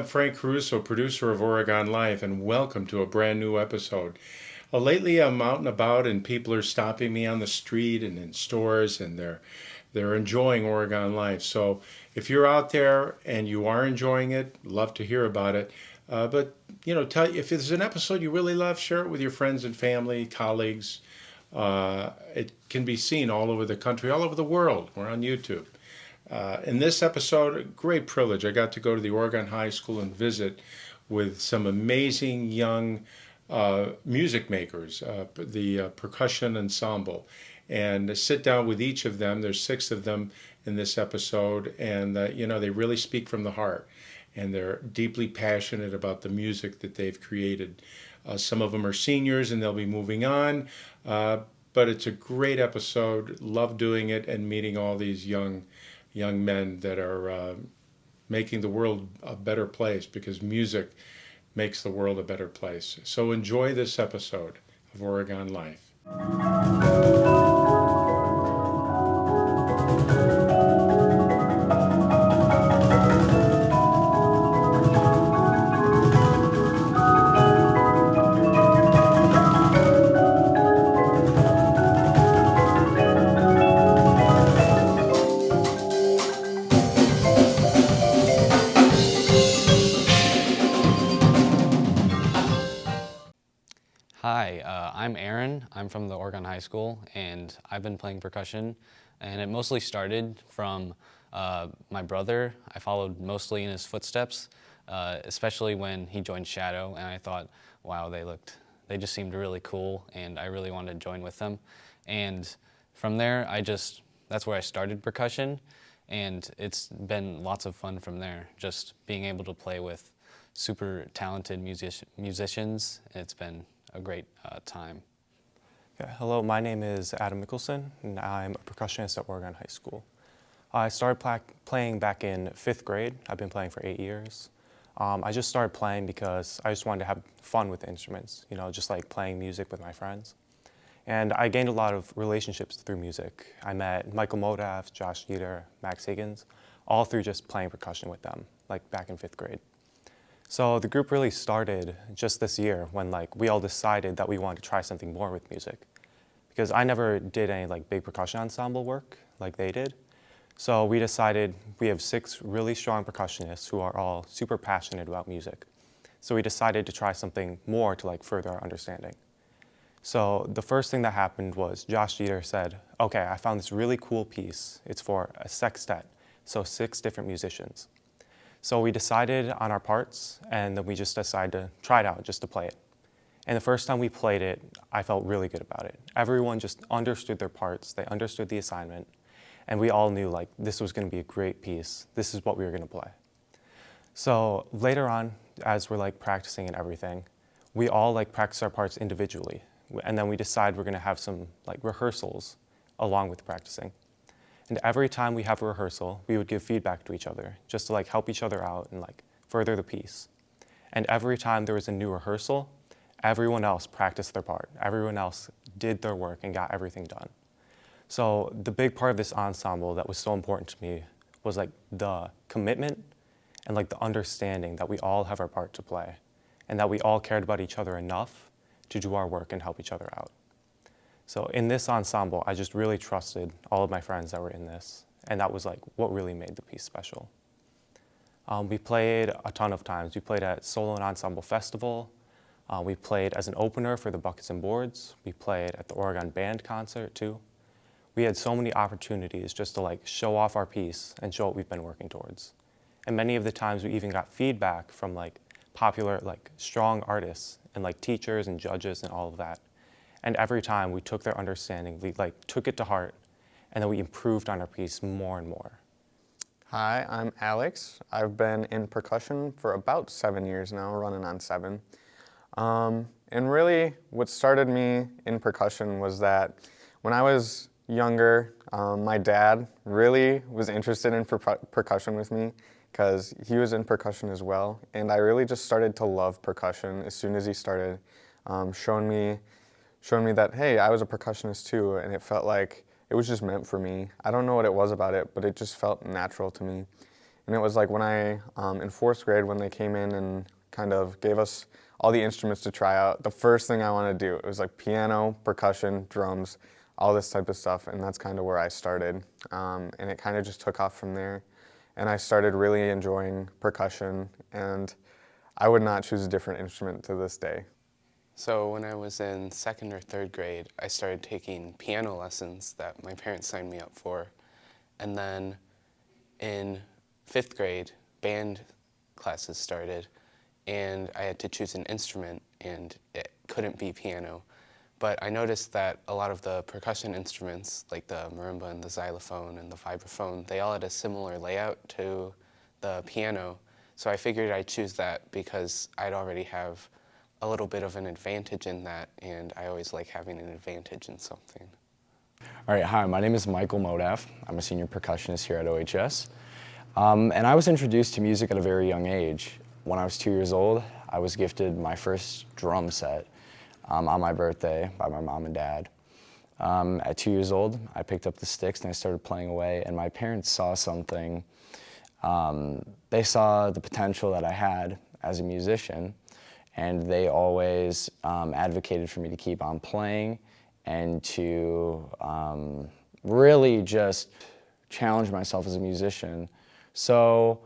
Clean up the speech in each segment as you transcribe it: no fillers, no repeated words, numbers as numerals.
Frank Caruso, producer of Oregon Life, and welcome to a brand new episode. Lately, I'm out and about, and people are stopping me on the street and in stores, and they're enjoying Oregon Life. So, if you're out there and you are enjoying it, love to hear about it. But if there's an episode you really love, share it with your friends and family, colleagues. It can be seen all over the country, all over the world. We're on YouTube. In this episode, a great privilege. I got to go to the Oregon High School and visit with some amazing young music makers, the Percussion Ensemble, and sit down with each of them. There's 6 of them in this episode, and they really speak from the heart, and they're deeply passionate about the music that they've created. Some of them are seniors, and they'll be moving on, but it's a great episode. Love doing it and meeting all these young men that are making the world a better place, because music makes the world a better place. So enjoy this episode of Oregon Life. Hi, I'm Aaron. I'm from the Oregon High School, and I've been playing percussion, and it mostly started from my brother. I followed mostly in his footsteps, especially when he joined Shadow, and I thought, wow, they just seemed really cool, and I really wanted to join with them. And from there, that's where I started percussion, and it's been lots of fun from there, just being able to play with super talented musicians. It's been a great time. Yeah, hello, my name is Adam Mikkelson, and I'm a percussionist at Oregon High School. I started playing back in 5th grade. I've been playing for 8 years. I just started playing because I just wanted to have fun with the instruments, just like playing music with my friends. And I gained a lot of relationships through music. I met Modaff, Dieter, Max Higgins, all through just playing percussion with them, like back in 5th grade. So the group really started just this year when we all decided that we wanted to try something more with music. Because I never did any big percussion ensemble work like they did. So we decided we have 6 really strong percussionists who are all super passionate about music. So we decided to try something more to further our understanding. So the first thing that happened was Dieter said, okay, I found this really cool piece. It's for a sextet, so 6 different musicians. So we decided on our parts, and then we just decided to try it out, just to play it. And the first time we played it, I felt really good about it. Everyone just understood their parts, they understood the assignment, and we all knew this was going to be a great piece. This is what we were going to play. So later on, as we're practicing and everything, we all practice our parts individually. And then we decide we're going to have some rehearsals along with practicing. And every time we have a rehearsal, we would give feedback to each other, just to help each other out and further the piece. And every time there was a new rehearsal, everyone else practiced their part. Everyone else did their work and got everything done. So the big part of this ensemble that was so important to me was the commitment and the understanding that we all have our part to play, and that we all cared about each other enough to do our work and help each other out. So in this ensemble, I just really trusted all of my friends that were in this, and that was what really made the piece special. We played a ton of times. We played at Solo and Ensemble Festival. We played as an opener for the Buckets and Boards. We played at the Oregon Band Concert too. We had so many opportunities just to show off our piece and show what we've been working towards. And many of the times we even got feedback from popular strong artists and teachers and judges and all of that. And every time we took their understanding, we took it to heart, and then we improved on our piece more and more. Hi, I'm Alex. I've been in percussion for about 7 years now, running on 7. And really what started me in percussion was that when I was younger, my dad really was interested in percussion with me, because he was in percussion as well. And I really just started to love percussion as soon as he started showing me that, hey, I was a percussionist too, and it felt like it was just meant for me. I don't know what it was about it, but it just felt natural to me. And it was like when in 4th grade, when they came in and kind of gave us all the instruments to try out, the first thing I wanted to do, it was like piano, percussion, drums, all this type of stuff, and that's kind of where I started. And it kind of just took off from there. And I started really enjoying percussion, and I would not choose a different instrument to this day. So when I was in 2nd or 3rd grade, I started taking piano lessons that my parents signed me up for. And then in 5th grade, band classes started, and I had to choose an instrument, and it couldn't be piano. But I noticed that a lot of the percussion instruments, like the marimba and the xylophone and the vibraphone, they all had a similar layout to the piano. So I figured I'd choose that because I'd already have a little bit of an advantage in that, and I always like having an advantage in something. All right, hi, my name is Modaff. I'm a senior percussionist here at OHS. And I was introduced to music at a very young age. When I was 2 years old, I was gifted my first drum set on my birthday by my mom and dad. At 2 years old, I picked up the sticks and I started playing away, and my parents saw something. They saw the potential that I had as a musician, and they always advocated for me to keep on playing and to really just challenge myself as a musician. So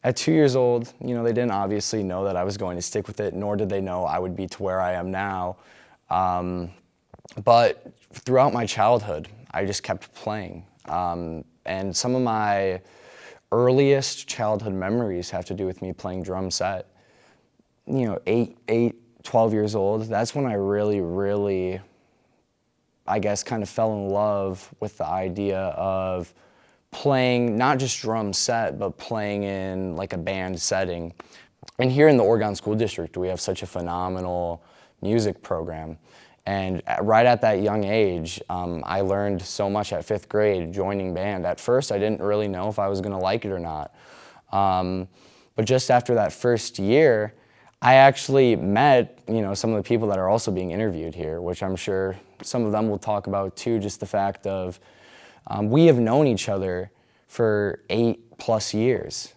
at 2 years old, you know, they didn't obviously know that I was going to stick with it, nor did they know I would be to where I am now. But throughout my childhood, I just kept playing. And some of my earliest childhood memories have to do with me playing drum set. You know, 12 years old, that's when I really, I guess, kind of fell in love with the idea of playing not just drum set, but playing in like a band setting. And here in the Oregon School District, we have such a phenomenal music program. And right at that young age, I learned so much at 5th grade joining band. At first, I didn't really know if I was gonna like it or not. But just after that first year, I actually met, you know, some of the people that are also being interviewed here, which I'm sure some of them will talk about too, just the fact of we have known each other for 8+ years.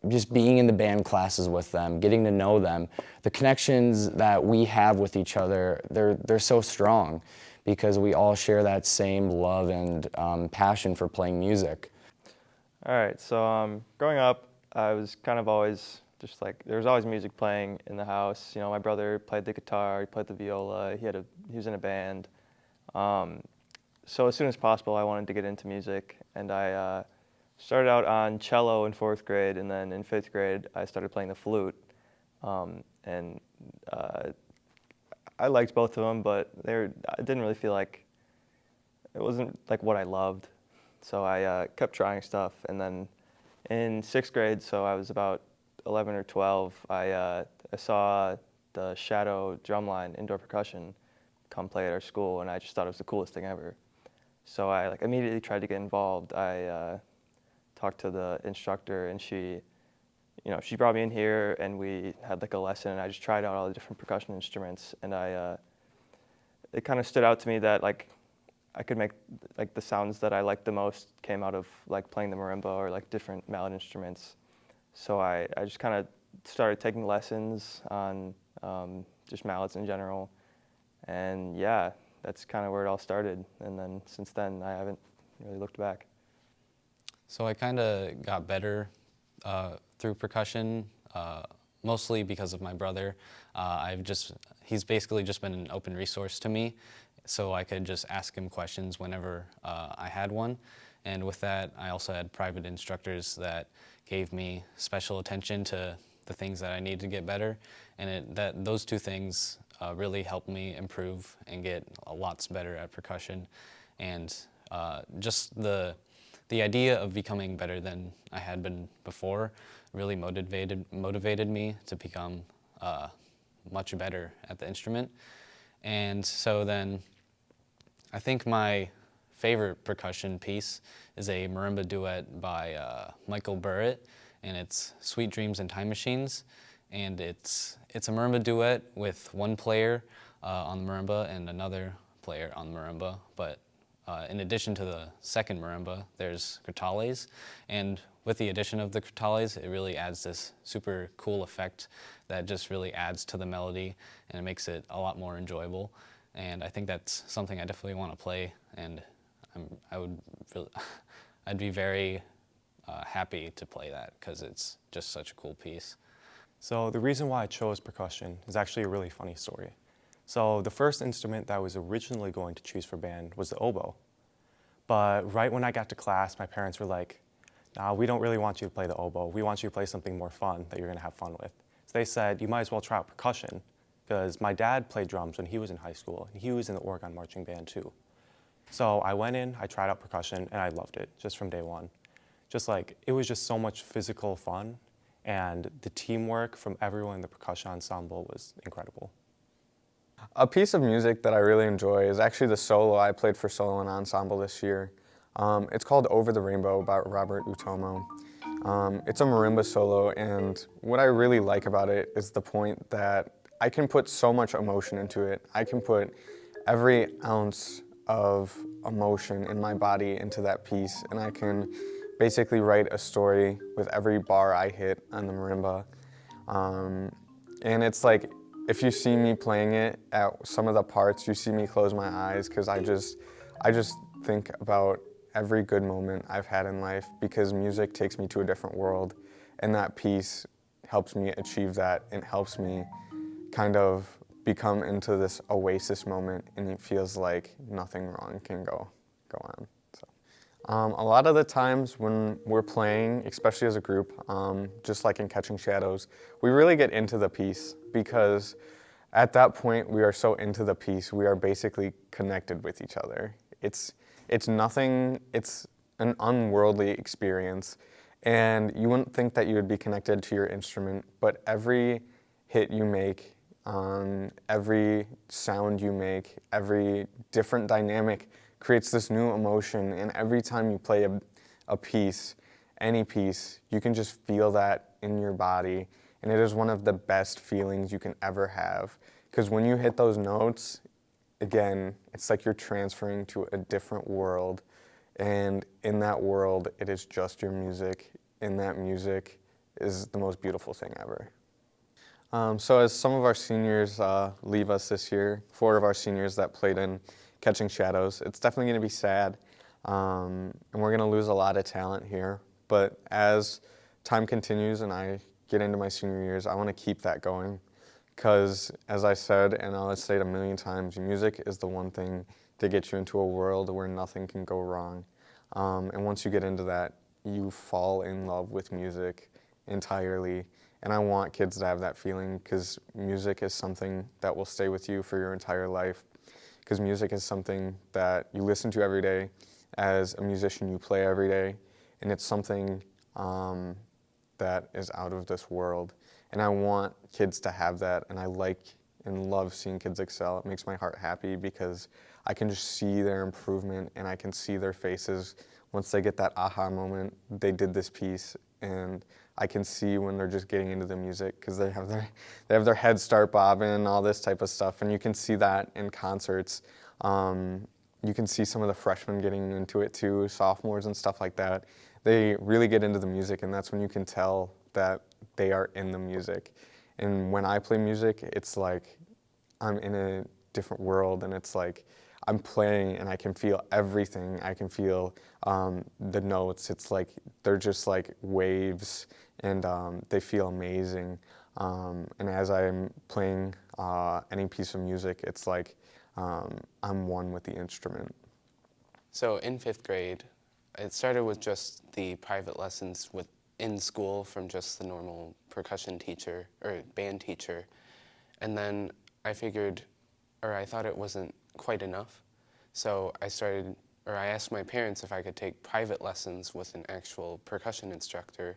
Just being in the band classes with them, getting to know them, the connections that we have with each other, they're so strong because we all share that same love and passion for playing music. All right, so growing up, I was kind of always just like, there was always music playing in the house. You know, my brother played the guitar, he played the viola, he was in a band. So as soon as possible, I wanted to get into music, and I started out on cello in 4th grade, and then in 5th grade, I started playing the flute. And I liked both of them, but I didn't really feel like, it wasn't like what I loved. So I kept trying stuff, and then in 6th grade, so I was about 11 or 12, I saw the Shadow Drumline Indoor Percussion come play at our school, and I just thought it was the coolest thing ever. So I like immediately tried to get involved. I talked to the instructor, and she brought me in here, and we had like a lesson, and I just tried out all the different percussion instruments, and it kind of stood out to me that like I could make like the sounds that I liked the most came out of like playing the marimba or like different mallet instruments. So I just kind of started taking lessons on just mallets in general, and yeah, that's kind of where it all started. And then since then, I haven't really looked back. So I kind of got better through percussion, mostly because of my brother. He's basically just been an open resource to me, so I could just ask him questions whenever I had one. And with that, I also had private instructors that gave me special attention to the things that I needed to get better. And those two things really helped me improve and get a lot better at percussion. And just the idea of becoming better than I had been before really motivated me to become much better at the instrument. And so then I think my favorite percussion piece is a marimba duet by Michael Burritt, and it's Sweet Dreams and Time Machines. And it's a marimba duet with one player on the marimba and another player on the marimba, but in addition to the second marimba, there's crotales, and with the addition of the crotales, it really adds this super cool effect that just really adds to the melody, and it makes it a lot more enjoyable. And I think that's something I definitely want to play, and I'd be very happy to play that because it's just such a cool piece. So the reason why I chose percussion is actually a really funny story. So the first instrument that I was originally going to choose for band was the oboe. But right when I got to class, my parents were like, "Nah, we don't really want you to play the oboe. We want you to play something more fun that you're gonna have fun with." So they said, "You might as well try out percussion," because my dad played drums when he was in high school, and he was in the Oregon marching band too. So I went in, I tried out percussion, and I loved it just from day one. Just like, it was just so much physical fun, and the teamwork from everyone in the percussion ensemble was incredible. A piece of music that I really enjoy is actually the solo I played for solo and ensemble this year. It's called Over the Rainbow by Robert Utomo. It's a marimba solo, and what I really like about it is the point that I can put so much emotion into it. I can put every ounce of emotion in my body into that piece, and I can basically write a story with every bar I hit on the marimba. And it's like, if you see me playing it at some of the parts, you see me close my eyes because I just think about every good moment I've had in life, because music takes me to a different world, and that piece helps me achieve that and helps me kind of become into this oasis moment, and it feels like nothing wrong can go on. So, a lot of the times when we're playing, especially as a group, just like in Catching Shadows, we really get into the piece, because at that point we are so into the piece, we are basically connected with each other. It's nothing, it's an unworldly experience, and you wouldn't think that you would be connected to your instrument, but every hit you make, every sound you make, every different dynamic creates this new emotion, and every time you play a piece, any piece, you can just feel that in your body, and it is one of the best feelings you can ever have, because when you hit those notes, again, it's like you're transferring to a different world, and in that world, it is just your music, and that music is the most beautiful thing ever. So as some of our seniors leave us this year, 4 of our seniors that played in Catching Shadows, it's definitely going to be sad, and we're going to lose a lot of talent here, but as time continues and I get into my senior years, I want to keep that going, because as I said, and I'll say it a million times, music is the one thing to get you into a world where nothing can go wrong, and once you get into that, you fall in love with music entirely. And I want kids to have that feeling, because music is something that will stay with you for your entire life, because music is something that you listen to every day. As a musician, you play every day, and it's something that is out of this world. And I want kids to have that, and I like and love seeing kids excel. It makes my heart happy, because I can just see their improvement, and I can see their faces once they get that aha moment, they did this piece, and I can see when they're just getting into the music, because they have their heads start bobbing, all this type of stuff, and you can see that in concerts. You can see some of the freshmen getting into it too, sophomores and stuff like that. They really get into the music, and that's when you can tell that they are in the music. And when I play music, it's like I'm in a different world, and it's like I'm playing and I can feel everything. I can feel the notes. It's like they're just like waves, and they feel amazing. And as I'm playing any piece of music, it's like I'm one with the instrument. So in 5th grade, it started with just the private lessons in school from just the normal percussion teacher or band teacher. And then I thought it wasn't quite enough. So I asked my parents if I could take private lessons with an actual percussion instructor.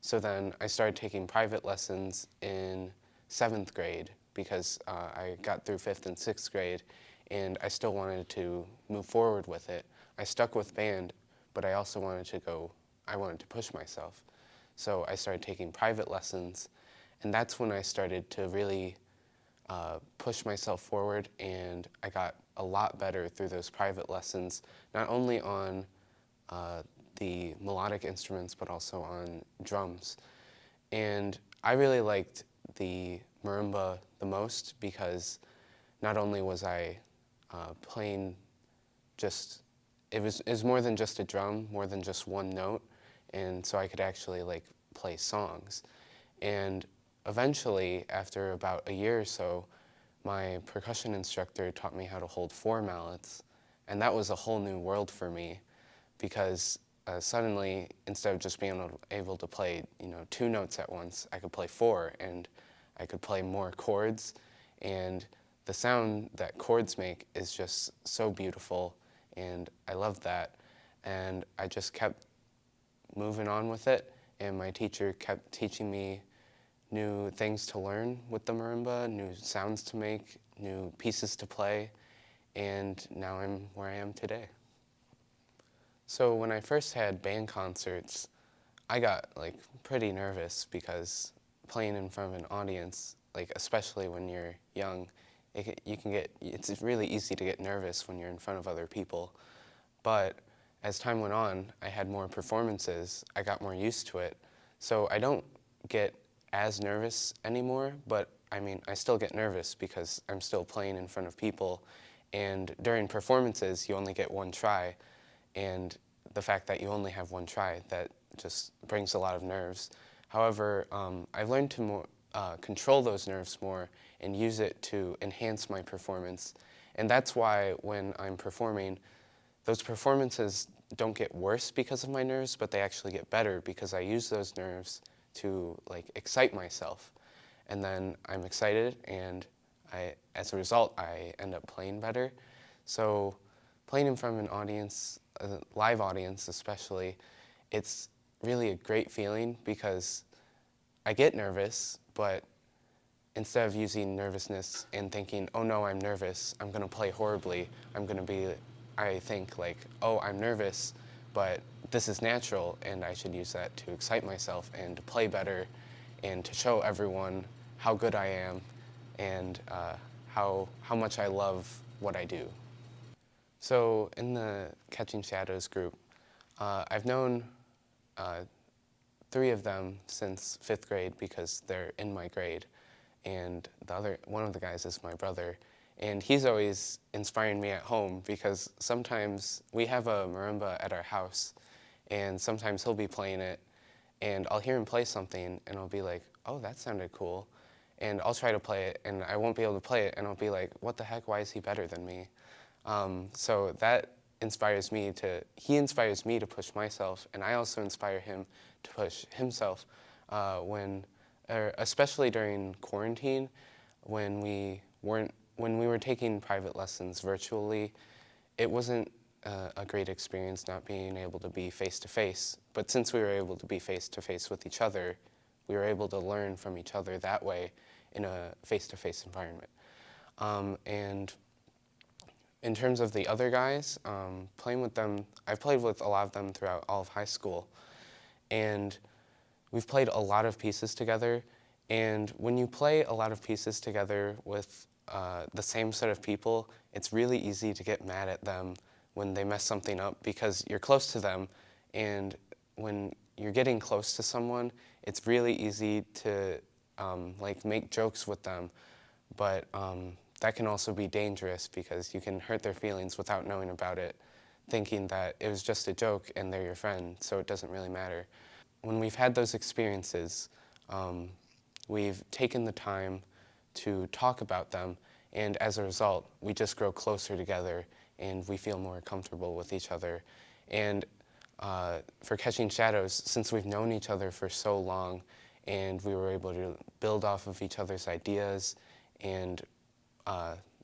So then I started taking private lessons in 7th grade, because I got through 5th and 6th grade, and I still wanted to move forward with it. I stuck with band, but I also wanted to push myself. So I started taking private lessons, and that's when I started to really push myself forward, and I got a lot better through those private lessons, not only on the melodic instruments, but also on drums. And I really liked the marimba the most because not only was I playing just, it was more than just a drum, more than just one note, and so I could actually like play songs. And eventually, after about a year or so, my percussion instructor taught me how to hold 4 mallets, and that was a whole new world for me because suddenly, instead of just being able to play 2 notes at once, I could play 4, and I could play more chords, and the sound that chords make is just so beautiful, and I love that. And I just kept moving on with it, and my teacher kept teaching me new things to learn with the marimba, new sounds to make, new pieces to play, and now I'm where I am today. So when I first had band concerts, I got like pretty nervous because playing in front of an audience, like especially when you're young, it's really easy to get nervous when you're in front of other people. But as time went on, I had more performances, I got more used to it. So I don't get as nervous anymore, but I mean, I still get nervous because I'm still playing in front of people. And during performances, you only get one try. And the fact that you only have one try, that just brings a lot of nerves. However, I've learned to control those nerves more and use it to enhance my performance. And that's why when I'm performing, those performances don't get worse because of my nerves, but they actually get better because I use those nerves to like excite myself. And then I'm excited, and as a result, I end up playing better. So playing in front of an audience, a live audience especially, it's really a great feeling because I get nervous, but instead of using nervousness and thinking, oh no, I'm nervous, I'm gonna play horribly, I think like, oh, I'm nervous, but this is natural, and I should use that to excite myself and to play better and to show everyone how good I am and how much I love what I do. So in the Catching Shadows group, I've known 3 of them since 5th grade because they're in my grade, and one of the guys is my brother, and he's always inspiring me at home because sometimes we have a marimba at our house, and sometimes he'll be playing it, and I'll hear him play something, and I'll be like, oh, that sounded cool, and I'll try to play it, and I won't be able to play it, and I'll be like, what the heck, why is he better than me? So that inspires me he inspires me to push myself, and I also inspire him to push himself especially during quarantine, when we were taking private lessons virtually. It wasn't a great experience not being able to be face-to-face, but since we were able to be face-to-face with each other, we were able to learn from each other that way in a face-to-face environment. And in terms of the other guys, playing with them, I've played with a lot of them throughout all of high school, and we've played a lot of pieces together, and when you play a lot of pieces together with the same set of people, it's really easy to get mad at them when they mess something up because you're close to them, and when you're getting close to someone, it's really easy to like make jokes with them, but that can also be dangerous because you can hurt their feelings without knowing about it, thinking that it was just a joke and they're your friend, so it doesn't really matter. When we've had those experiences, we've taken the time to talk about them, and as a result, we just grow closer together and we feel more comfortable with each other. And for Catching Shadows, since we've known each other for so long and we were able to build off of each other's ideas and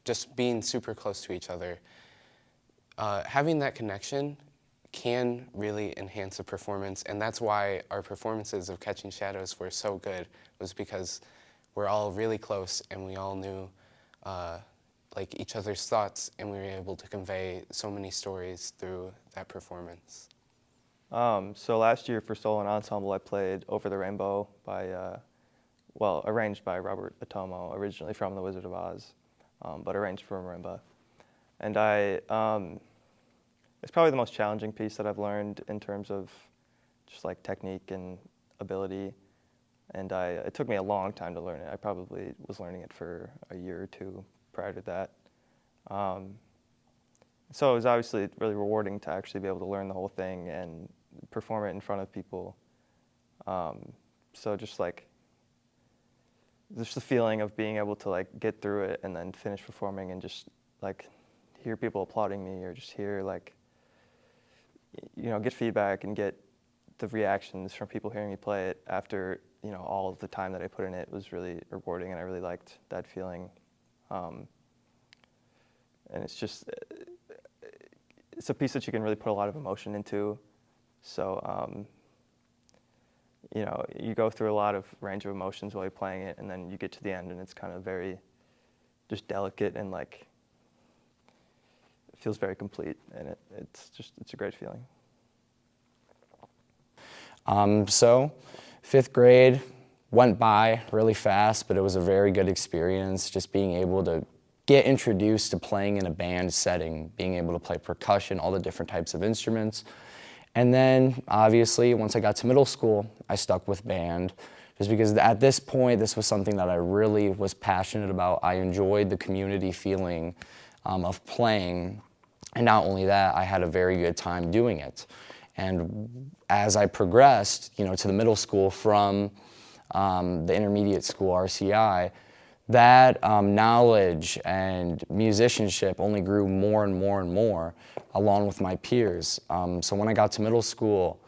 just being super close to each other, having that connection can really enhance a performance, and that's why our performances of Catching Shadows were so good, was because we're all really close and we all knew like each other's thoughts, and we were able to convey so many stories through that performance. So last year for solo and ensemble, I played Over the Rainbow by well, arranged by Robert Otomo, originally from The Wizard of Oz, but arranged for marimba. And it's probably the most challenging piece that I've learned in terms of just like technique and ability. And it took me a long time to learn it. I probably was learning it for a year or two prior to that. So it was obviously really rewarding to actually be able to learn the whole thing and perform it in front of people. So just the feeling of being able to like get through it and then finish performing and just like hear people applauding me or just hear like, get feedback and get the reactions from people hearing me play it after, all of the time that I put in it was really rewarding, and I really liked that feeling. And it's a piece that you can really put a lot of emotion into. So, you go through a lot of range of emotions while you're playing it, and then you get to the end, and it's kind of very just delicate and like it feels very complete, and it's a great feeling. So 5th grade went by really fast, but it was a very good experience just being able to get introduced to playing in a band setting, being able to play percussion, all the different types of instruments. And then obviously once I got to middle school, I stuck with band just because at this point this was something that I really was passionate about. I enjoyed the community feeling of playing, and not only that, I had a very good time doing it. And as I progressed, to the middle school from the intermediate school, RCI, that knowledge and musicianship only grew more and more and more along with my peers. So when I got to middle school,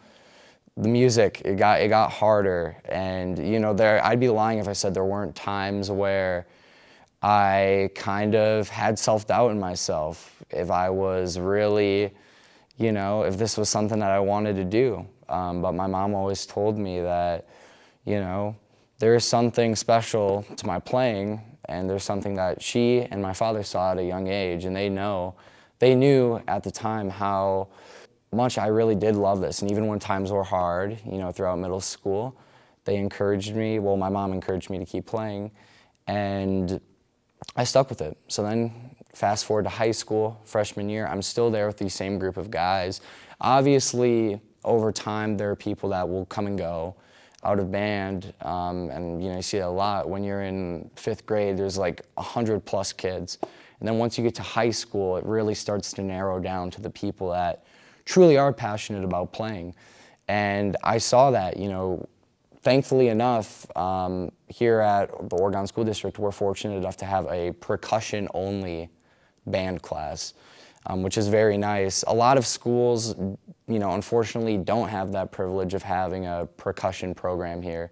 the music, it got harder. And I'd be lying if I said there weren't times where I kind of had self-doubt in myself if I was really, if this was something that I wanted to do. But my mom always told me that, there is something special to my playing, and there's something that she and my father saw at a young age, and they knew at the time how much I really did love this. And even when times were hard, throughout middle school, they encouraged me, well, my mom encouraged me to keep playing, and I stuck with it. So then fast forward to high school, freshman year, I'm still there with the same group of guys. Obviously, over time, there are people that will come and go out of band, and you see it a lot. When you're in 5th grade, there's like 100+ kids. And then once you get to high school, it really starts to narrow down to the people that truly are passionate about playing. And I saw that, thankfully enough, here at the Oregon School District, we're fortunate enough to have a percussion-only band class, which is very nice. A lot of schools, unfortunately don't have that privilege of having a percussion program here.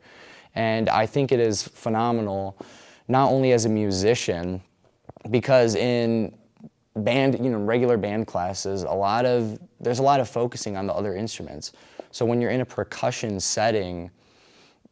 And I think it is phenomenal, not only as a musician, because in band, regular band classes, there's a lot of focusing on the other instruments. So when you're in a percussion setting,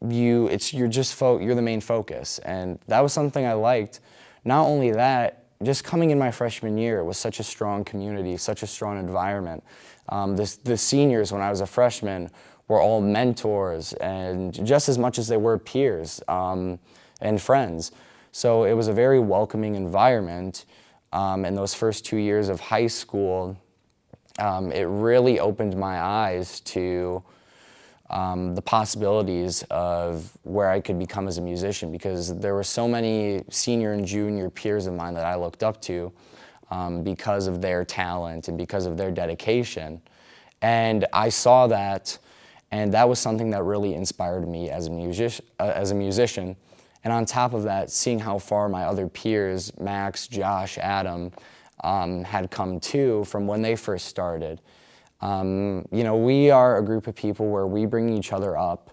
you're the main focus. And that was something I liked. Not only that, just coming in my freshman year was such a strong community, such a strong environment. The seniors, when I was a freshman, were all mentors, and just as much as they were peers and friends. So it was a very welcoming environment. In those first 2 years of high school, it really opened my eyes to the possibilities of where I could become as a musician, because there were so many senior and junior peers of mine that I looked up to because of their talent and because of their dedication. And I saw that, and that was something that really inspired me as a musician. And on top of that, seeing how far my other peers, Max, Josh, Adam, had come too from when they first started. We are a group of people where we bring each other up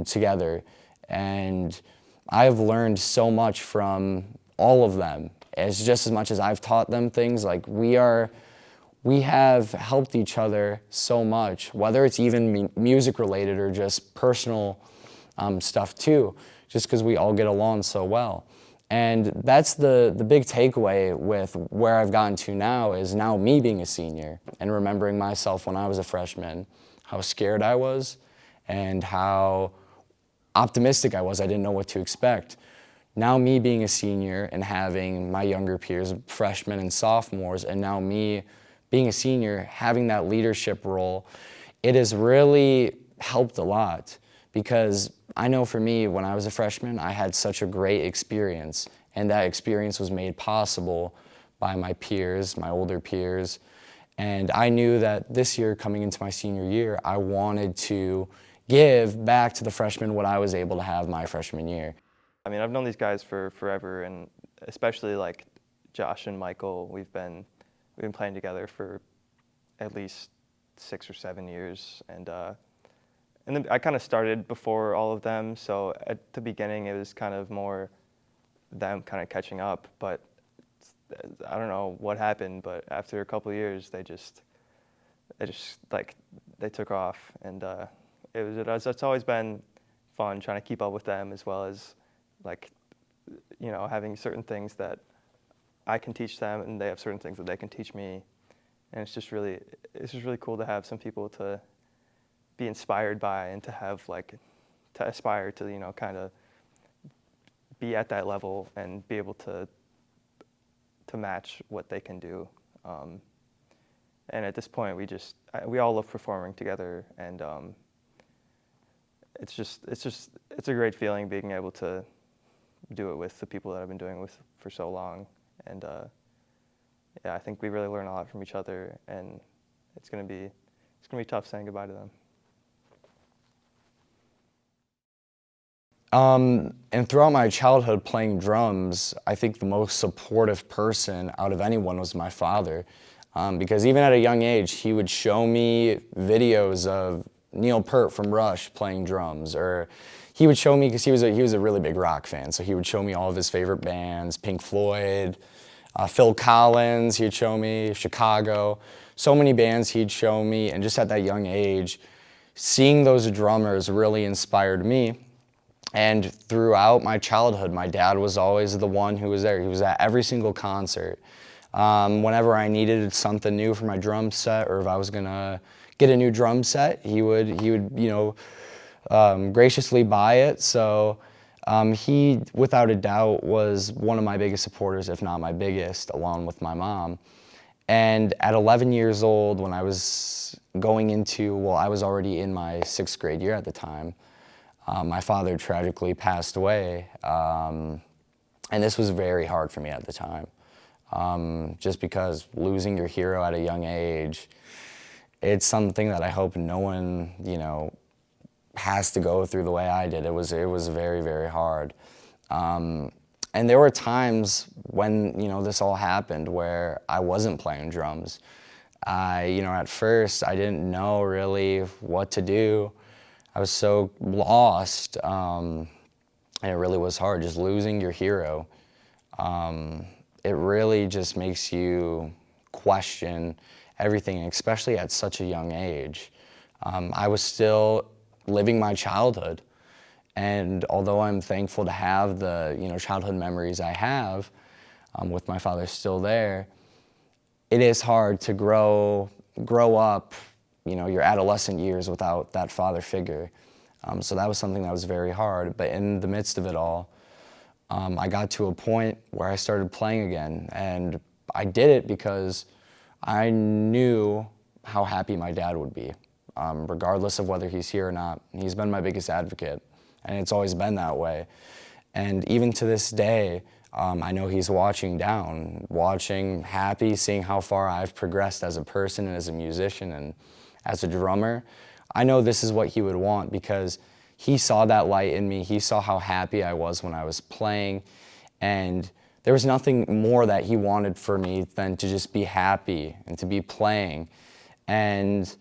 together, and I've learned so much from all of them. It's just as much as I've taught them things. Like we have helped each other so much, whether it's even music related or just personal stuff too, just because we all get along so well. And that's the big takeaway with where I've gotten to now, is now me being a senior and remembering myself when I was a freshman, how scared I was and how optimistic I was. I didn't know what to expect. Now me being a senior and having my younger peers, freshmen and sophomores, and now me being a senior, having that leadership role, it has really helped a lot, because I know for me, when I was a freshman, I had such a great experience, and that experience was made possible by my peers, my older peers. And I knew that this year, coming into my senior year, I wanted to give back to the freshmen what I was able to have my freshman year. I mean, I've known these guys for forever, and especially like Josh and Michael, we've been playing together for at least 6 or 7 years, and then I kind of started before all of them, so at the beginning it was kind of more them kind of catching up, but I don't know what happened, but after a couple of years they took off, and it's always been fun trying to keep up with them, as well as like, you know, having certain things that I can teach them and they have certain things that they can teach me, and it's just really cool to have some people to be inspired by, and to have like to aspire to, you know, kind of be at that level and be able to match what they can do. And at this point, we all love performing together, and it's a great feeling being able to do it with the people that I've been doing it with for so long. And yeah, I think we really learn a lot from each other, and it's gonna be tough saying goodbye to them. And throughout my childhood playing drums, I think the most supportive person out of anyone was my father. Because even at a young age, he would show me videos of Neil Peart from Rush playing drums, or he would show me, because he was a really big rock fan, so he would show me all of his favorite bands, Pink Floyd, Phil Collins, he'd show me, Chicago, so many bands he'd show me, and just at that young age, seeing those drummers really inspired me. And throughout my childhood, my dad was always the one who was there. He was at every single concert. Whenever I needed something new for my drum set, or if I was gonna get a new drum set, he would you know, graciously buy it. So he, without a doubt, was one of my biggest supporters, if not my biggest, along with my mom. And at 11 years old, when I was going into, well, I was already in my 6th grade year at the time, my father tragically passed away, and this was very hard for me at the time, just because losing your hero at a young age, it's something that I hope no one, you know, has to go through the way I did. It was very, very hard. And there were times when, you know, this all happened where I wasn't playing drums. You know, at first I didn't know really what to do. I was so lost, and it really was hard, just losing your hero. It really just makes you question everything, especially at such a young age. I was still living my childhood, and although I'm thankful to have the, you know, childhood memories I have, with my father still there, it is hard to grow up, you know, your adolescent years without that father figure. So that was something that was very hard. But in the midst of it all, I got to a point where I started playing again. And I did it because I knew how happy my dad would be, regardless of whether he's here or not. He's been my biggest advocate, and it's always been that way. And even to this day, I know he's watching down, watching, happy, seeing how far I've progressed as a person and as a musician and as a drummer. I know this is what he would want, because he saw that light in me. He saw how happy I was when I was playing, and there was nothing more that he wanted for me than to just be happy and to be playing. And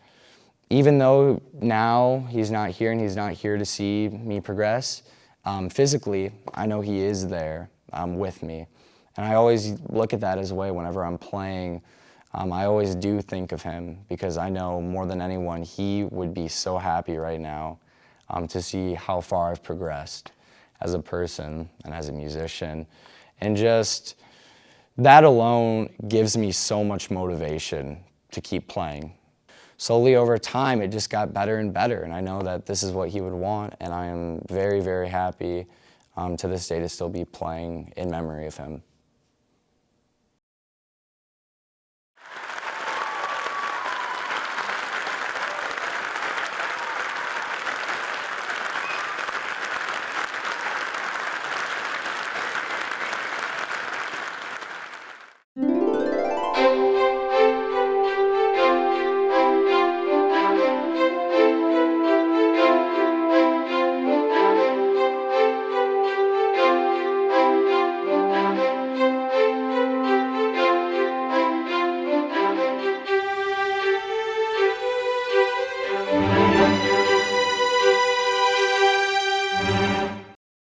even though now he's not here and he's not here to see me progress, physically, I know he is there with me. And I always look at that as a way whenever I'm playing. I always do think of him, because I know more than anyone, he would be so happy right now to see how far I've progressed as a person and as a musician. And just that alone gives me so much motivation to keep playing. slowly over time, it just got better and better. And I know that this is what he would want, and I am very, very happy to this day to still be playing in memory of him.